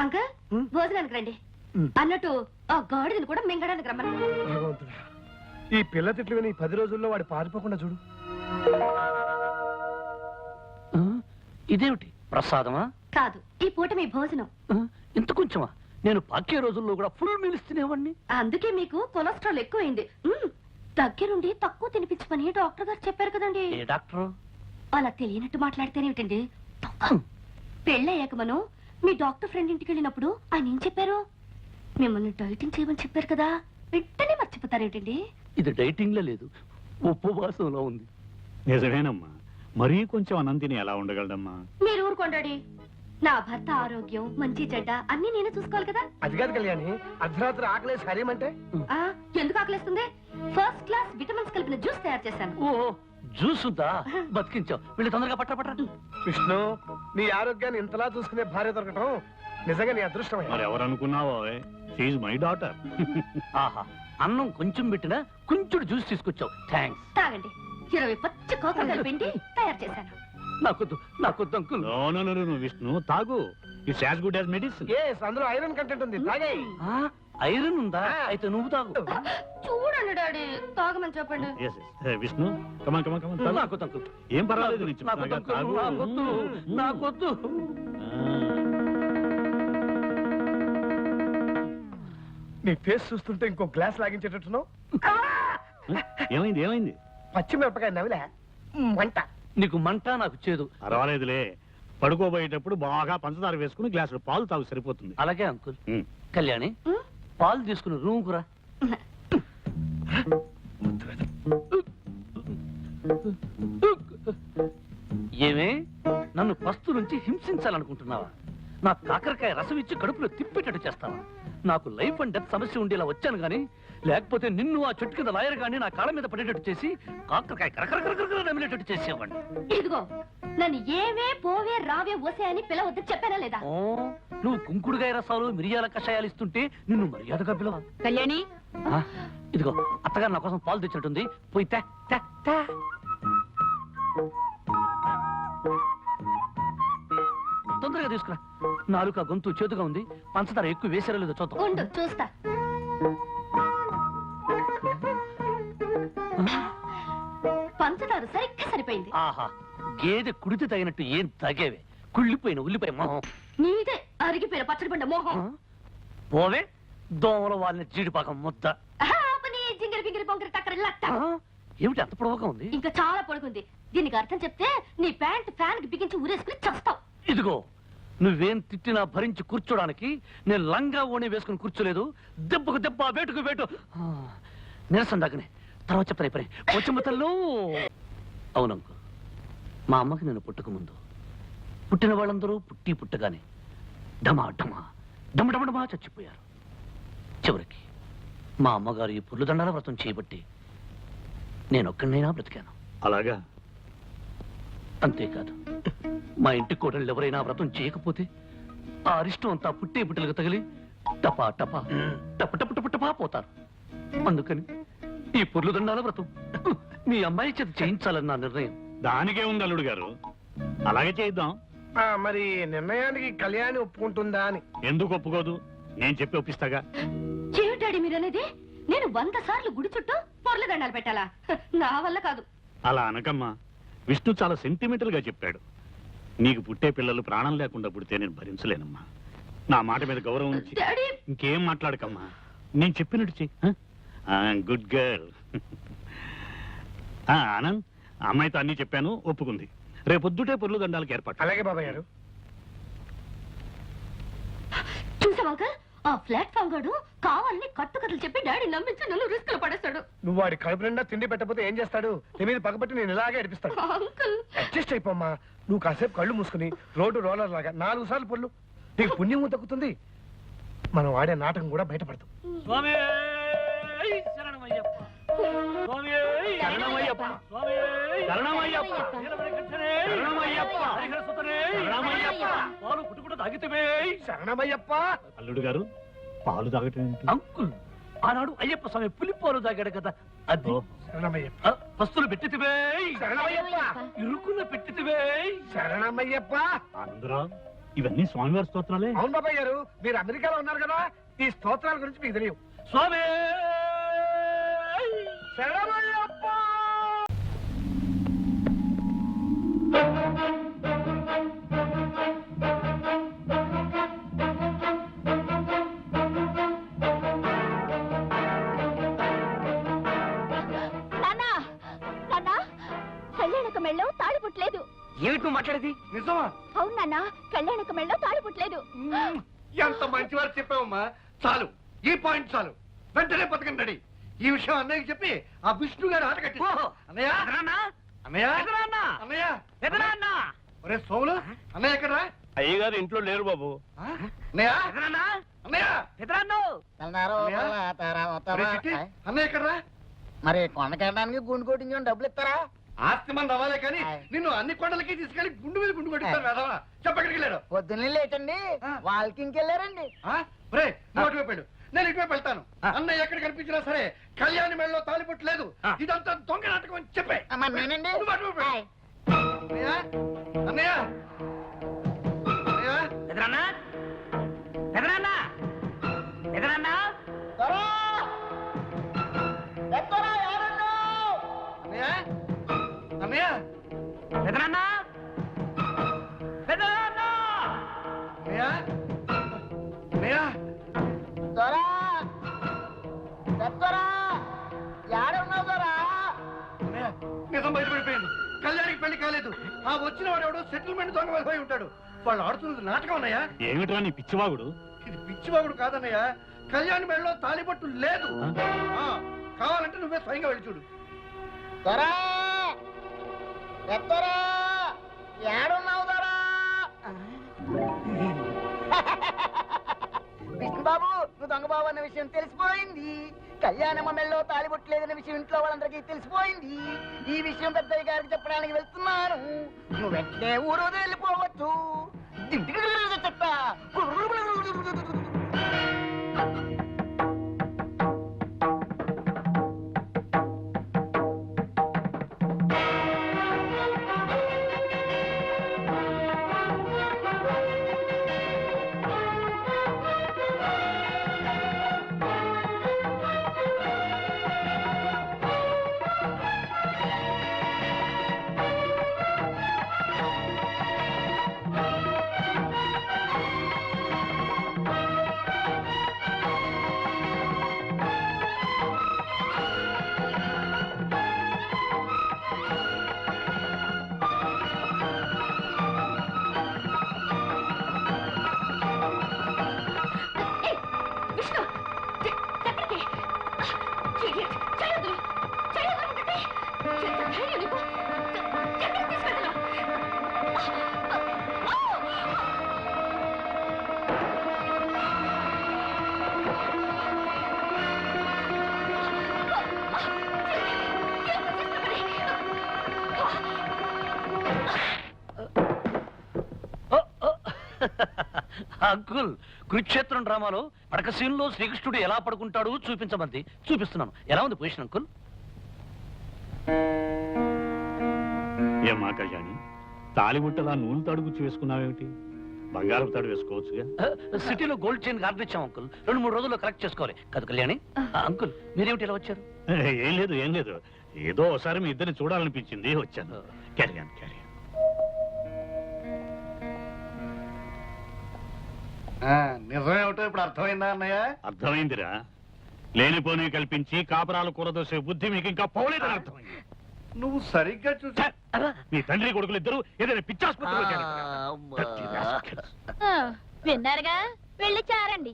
Uncle భోజనానికి రండి అన్నట్టు ఆ గాడిదని కూడా మింగడానికి రమ్మని. ఈ పిల్ల తిట్లు విని 10 రోజుల్లో వాడు పారిపోకుండా చూడు. ఇదేమిటి ప్రసాదమా? కాదు, ఈ పూట మీ భోజనం. ఇంత కొంచెమా? నేను పాకే రోజుల్లో కూడా ఫుల్ మీల్స్ తినేవాడిని. అందుకే మీకు కొలెస్ట్రాల్ ఎక్కువైంది. దగ్గరుండి తక్కువ తినిపించమని డాక్టర్ గారు చెప్పారు కదండి. ఏ డాక్టర్? అలా తెలియనట్టు మాట్లాడితేనేమిటండి. పెళ్ళయ్యాక మనం మీ డాక్టర్ ఫ్రెండ్ ఇంటికి వెళ్ళినప్పుడు ఆయన ఏం చెప్పారు? మిమ్మల్ని డైటింగ్ చేయమని చెప్పారు కదా, వెంటనే మర్చిపోతారేమిటండి? ఇది డైటింగ్ లో లేదు, ఉపవాసంలో ఉంది. నిజమేనమ్మా, మరీ కొంచెం అన్నం తిని ఎలా ఉండగలడమ్మా? మీరు ఊరుకోండి. నా భర్త ఆరోగ్యం మంచి చెడ్డ అన్ని నేనే చూసుకోవాలి కదా. అది కాదు కళ్యాణి, అర్ధరాత్రి ఆకలేసి హరేమంటే ఎందుకు ఆకలేస్తుంది? ఫస్ట్ క్లాస్ విటమిన్స్ కలిపిన జ్యూస్ తయారు చేశాను. ఓ జ్యూస్ ఉందా? బతికించావు. వీళ్ళు తొందరగా పట్ట. విష్ణు, నీ ఆరోగ్యాన్ని ఇంతలా చూసుకునే భార్య దొరకటం నిజంగా నీ అదృష్టం. మరి ఎవరనుకున్నావో, షీఈ్ మై డాటర్. ఆహా, అన్నం కొంచెం పెట్టినా కొంచెం జ్యూస్ తీసుకొచ్చావు. థ్యాంక్స్. తాగండి. 20 పచ్చి కోకలు కలిపిండి తయారు చేశాను. నాకొద్దు అంకుల్. నో విష్ణు, తాగు. It's as good as medicine. అందులో ఐరన్ కంటెంట్ ఉంది, తాగేయ్. ఐరన్ ఉందా? అయితే నువ్వు తాగు. చూడండి డాడీ, తాగమని చెప్పండి. విష్ణు, కమాన్. నాకొద్దు అంకుల్. ఏం పర్వాలేదు, నాకొద్దు. నీ ఫేస్ చూస్తుంటే ఇంకో గ్లాస్ లాగించేటట్టున్నావు. ఏమైంది? పచ్చిమిరపకాయ నవిలే మంట. నీకు మంట, నాకు చేదు. పర్వాలేదులే, పడుకోబోయేటప్పుడు బాగా పంచదార వేసుకుని గ్లాసులు పాలు తాగు, సరిపోతుంది. అలాగే అంకుల్. కళ్యాణి, పాలు తీసుకుని రూమ్ కురా. ఏమే, నన్ను పస్తు నుంచి హింసించాలనుకుంటున్నావా? నా కాకరకాయ రసం ఇచ్చి కడుపులో తిప్పేటట్టు చేస్తావా? నాకు లైఫ్ అండ్ డెత్ సమస్య ఉండేలా వచ్చాను గానీ, లేకపోతే నిన్ను ఆ చెట్టు కింద లాయర్ గాని నా కాళ్ళ మీద పడేటట్టు చేసి కాకరకాయ కరకరకరకర నమిలేటట్టు చేసేవాడిని. ఇదిగో, నన్ను ఏవే పోవే రావే ఓసే అని పిలవద్దు చెప్పానా లేదా? నువ్వు కుంకుడుగాయ రసాలు మిరియాల కషాయాలు ఇస్తుంటే నిన్ను మర్యాదగా పిలవ. కళ్యాణి, ఇదిగో అత్తగారు నా కోసం పాలు తెచ్చినట్టుంది, పోయి తే. తొందరగా తీసుకురా. నాలుక గొంతు చేతుగా ఉంది, పంచదార ఎక్కువ వేసారో లేదో చూద్దాం. చూస్తా. పంచదార సరిగ్గా సరిపోయింది. ఆహా, గేదె కుడితే తగినట్టు ఏం తగేవే? కుళ్ళిపోయిన ఉల్లిపాయ మొహం. నీదే అరిగిపోయిన పచ్చడి పండ మోహం. పోవే, దోమల వాళ్ళని జీడిపాకం ముద్ద. జింగిరి బింగిరి బొంగిరి టక్కరి లట్ట. ఏమిటి అంత పొడవుగా ఉంది? ఇంకా చాలా పొడుగుంది. దీనికి అర్థం చెప్తే నీ ప్యాంట్ ఫ్యాన్ కి బిగించి ఊరేసుకుని చస్తావు. ఇదిగో, నువ్వేం తిట్టినా భరించి కూర్చోడానికి నేను లంగా ఓణి వేసుకుని కూర్చోలేదు. దెబ్బకు దెబ్బ, వేటుకు వేటు. నిరసన దగ్గనే తర్వాత చెప్తాను. పని వచ్చమ్మతల్లో. అవునంకు, మా అమ్మకి నేను పుట్టక ముందు పుట్టిన వాళ్ళందరూ పుట్టగానే డమా చచ్చిపోయారు. చివరికి మా అమ్మగారు ఈ పుర్లుదండాల వ్రతం చేయబట్టి నేనొక్కడినైనా బ్రతికాను. అలాగా? అంతేకాదు, మా ఇంటి కోడళ్ళు ఎవరైనా వ్రతం చేయకపోతే ఆ అరిష్టం అంతా పుట్టేలకు తగిలి టపా టపా టపటపటపటపా పోతారు. అందుకని ఈ పుర్లుదండాల వ్రతం మీ అమ్మాయి చేత చేయించాలని నా నిర్ణయం. దానికే ఉంది అల్లుడు గారు, అలాగే చేద్దాం. మరి నిర్ణయానికి కళ్యాణి ఒప్పుకుంటుందా అని? ఎందుకు ఒప్పుకోదు? నేను చెప్పి ఒప్పిస్తాగా. ఏమిటాడి మీరనేది? నేను 100 సార్లు గుడి చుట్టూ పొర్లదండాలు పెట్టాలా? నా వల్ల కాదు. అలా అనకమ్మా, విష్ణు చాలా సెంటిమెంటల్ గా చెప్పాడు. నీకు పుట్టే పిల్లలు ప్రాణం లేకుండా పుడితే నేను భరించలేనమ్మా. నా మాట మీద గౌరవం ఉంచి ఇంకేం మాట్లాడకమ్మా. నేను చెప్పినట్టు చెయ్యి. Good girl. ఆనంద్, అమ్మాయితో అన్ని చెప్పాను, ఒప్పుకుంది. రేపొద్దుటే పొర్లు దండాలకు ఏర్పాటు. అలాగే బాబాయ్ గారు. చూసావా, ఆ ప్లాట్ఫామ్ గాడు కావాలని కట్టుకథలు చెప్పి డాడీ నమ్మించి నన్ను రిస్క్ లో పడేస్తాడు. నువ్వు వాడి కడుపు నిండా తిండి పెట్టకపోతే ఏం చేస్తాడు? నీ మీద పగబట్టి నేను ఇలాగే అడిపిస్తాడు. అడ్జస్ట్ అయిపోమ్మా. నువ్వు కాసేపు కళ్ళు మూసుకుని రోడ్డు రోలర్ లాగా 4 సార్లు పొల్లు. నీకు పుణ్యము తగ్గుతుంది. మనం ఆడే నాటకం కూడా బయటపడతాం. అల్లుడు గారు, పాలు తాగటం అంకుల్, ఆనాడు అయ్యప్ప స్వామి పులిపాలు తాగాడు కదా, అది. పస్తులు పెట్టితివే, ఇరుకున్న పెట్టితివే. శరణమయ్యప్ప. ఆనందరావు, ఇవన్నీ స్వామివారి స్తోత్రాలే. అవును బాబాయ్ గారు, మీరు అమెరికాలో ఉన్నారు కదా, ఈ స్తోత్రాల గురించి మీకు తెలియవు. స్వామి శరణమయ్యప్ప! నాన్నా నాన్నా కళ్యాణక మెళ్ళో తాళి పుట్టలేదు. ఏమిటి నువ్వు మాట్లాడేది? నిజమా? అవును నాన్న, కళ్యాణక మెళ్ళో తాళి పుట్టలేదు. ఎంత మంచివారు చెప్పావమ్మా. చాలు, ఈ పాయింట్ చాలు. వెంటనే పథకం రెడీ. ఈ విషయం అన్నయ్యకి చెప్పి ఆ విష్ణు గారు ఆట కట్టి. అన్నయ్య అన్నయ్య అన్నయ్య ఒరే సోములు, అన్నయ్య ఎక్కడరా? అయ్యగారు ఇంట్లో లేరు బాబు. అన్నయ్య అన్నయ్య ఒరే చిట్టి, అన్నయ్య ఎక్కడరా? మరి కొండకెళ్ళడానికి గుండు కొట్టించుకొని డబ్బులు ఇస్తారా? ఆస్తి మంది అవ్వాలే కానీ నిన్ను అన్ని కొండలకి తీసుకెళ్లి గుండు మీద గుండు కొట్టిస్తాను వేదవా. చెప్పక్కడికి వెళ్ళాడు. పొద్దున్నే లేటండి వాళ్ళకి ఇంకెళ్ళారండి. ఒరే నువ్వు అటువైపు వెళ్ళు, నేను ఇటువైపు వెళ్తాను. అన్నయ్య ఎక్కడ కనిపించినా సరే కళ్యాణి మెడలో తాలిపొట్టు లేదు, ఇదంతా దొంగ నాటకం అని చెప్పే. మరి నేనండి నువ్వు అటువైపు వెళ్ళు. అన్నయ్య అన్నయ్య అన్నయ్య దొరా! ఎత్తరా, ఎవరున్నారు? అన్నయ్య అన్నయ్య అన్నయ్య అన్నయ్య దొరా! ఎత్తరా! ఏడున్నావు దొరా? అన్నయ్య నిజం బయటపడిపోయింది. కళ్యాణికి పెళ్లి కాలేదు. ఆ వచ్చిన వాడు ఎవడో సెటిల్మెంట్ దొంగ వెళ్ళిపోయి ఉంటాడు. వాళ్ళు ఆడుతున్నది నాటకం అన్నయ్య. ఏమిట్రా నీ పిచ్చివాగుడు? ఇది పిచ్చివాగుడు కాదన్నయ్య, కళ్యాణి మెడలో తాలిపట్టు లేదు. కావాలంటే నువ్వే స్వయంగా వెళ్ళి చూడు. దొరా! ఎత్తరా! ఏడున్నావు దొరా? విష్ణుబాబు, నువ్వు దొంగబాబు అన్న విషయం తెలిసిపోయింది. కళ్యాణమ్మ మెళ్ళలో తాలిబొట్టలేదన్న విషయం ఇంట్లో వాళ్ళందరికీ తెలిసిపోయింది. ఈ విషయం పెద్దయ్య గారికి చెప్పడానికి వెళ్తున్నాను. నువ్వు వెంటనే ఊరు వదిలి వెళ్ళిపోవచ్చు. చెప్తా. విష్ణు ఎక్కడికి? చేయొద్దు చేయొద్దు. ఎంత ధైర్యం నీకు? ఎక్కడికి తీసుకెళ్తున్నా? అంకుల్, కురుక్షేత్రం డ్రామాలో పడక సీన్లో శ్రీకృష్ణుడు ఎలా పడుకుంటాడు చూపించమంది. చూపిస్తున్నాను. ఎలా ఉంది పొజిషన్ అంకుల్? ఏమా కళ్యాణి, తాలిబుట్టలా నూనె తాడు వేసుకున్నావేమిటి? బంగారం తాడు వేసుకోవచ్చుగా. సిటీలో గోల్డ్ చైన్ ఆర్డర్ ఇచ్చాం అంకుల్. 2-3 రోజుల్లో కరెక్ట్ చేసుకోవాలి కదా కళ్యాణి. అంకుల్, మీరేమిటి ఇలా వచ్చారు? ఏం లేదు ఏదో ఒకసారి మీ ఇద్దరిని చూడాలనిపించింది, వచ్చాను. క్యారియన్ క్యారియన్. నిజమేమిటో ఇప్పుడు అర్థమైందా అన్నయ్య? అర్థమైందిరా. లేనిపోని కల్పించి కాపరాలు కూరదోసే బుద్ధి మీకు ఇంకా పోలేదని అర్థమైంది. నువ్వు సరిగ్గా చూసా. మీ తండ్రి కొడుకులు ఇద్దరు ఏదైనా పిచ్చాసుపత్రిలో చేరతారు. విన్నారుగా, వెళ్ళి చారండి.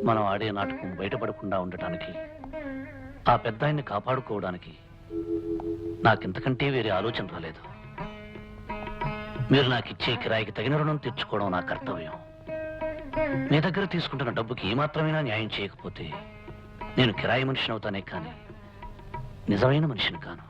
మనం ఆడే నాటకం బయటపడకుండా ఉండటానికి, ఆ పెద్ద ఆయన్ని కాపాడుకోవడానికి నాకింతకంటే వేరే ఆలోచన రాలేదు. మీరు నాకు ఇచ్చే కిరాయికి తగిన రుణం తెచ్చుకోవడం నా కర్తవ్యం. మీ దగ్గర తీసుకుంటున్న డబ్బుకి ఏమాత్రమైనా న్యాయం చేయకపోతే నేను కిరాయి మనిషిని అవుతానే కానీ నిజమైన మనిషిని కాను.